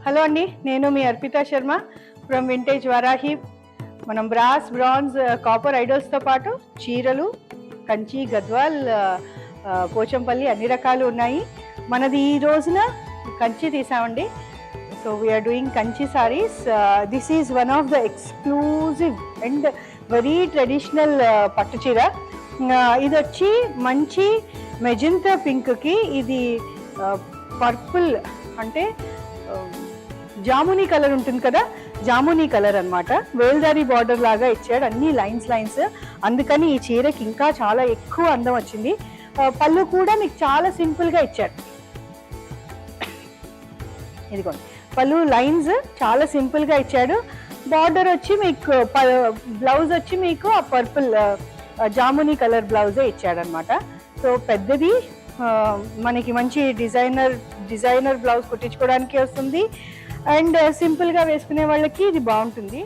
Hello అండి, నేను మీ Arpita Sharma from vintage Varahi. మనం బ్రాస్, బ్రాంజ్, కాపర్ ఐడల్స్తో పాటు చీరలు, కంచి, గద్వాల్, పోచంపల్లి అన్ని రకాలు ఉన్నాయి. మనది ఈ రోజున కంచి తీసామండి. So we are doing Kanchi saris. This is one of the exclusive and very traditional పట్టు చీర. ఇది వచ్చి మంచి మెజెంతా పింక్కి ఇది పర్పుల్ అంటే జామునీ కలర్ ఉంటుంది కదా, జామునీ కలర్ అనమాట. వేల్దారి బార్డర్ లాగా ఇచ్చాడు, అన్ని లైన్స్. అందుకని ఈ చీరకి ఇంకా చాలా ఎక్కువ అందం వచ్చింది. పళ్ళు కూడా మీకు చాలా సింపుల్గా ఇచ్చాడు. ఇదిగోండి పళ్ళు లైన్స్ చాలా సింపుల్గా ఇచ్చాడు. బార్డర్ వచ్చి మీకు బ్లౌజ్ వచ్చి మీకు ఆ పర్పుల్ జామునీ కలర్ బ్లౌజే ఇచ్చాడనమాట. సో పెద్దది మనకి మంచి డిజైనర్ బ్లౌజ్ కుట్టించుకోవడానికి వస్తుంది అండ్ సింపుల్గా వేసుకునే వాళ్ళకి ఇది బాగుంటుంది.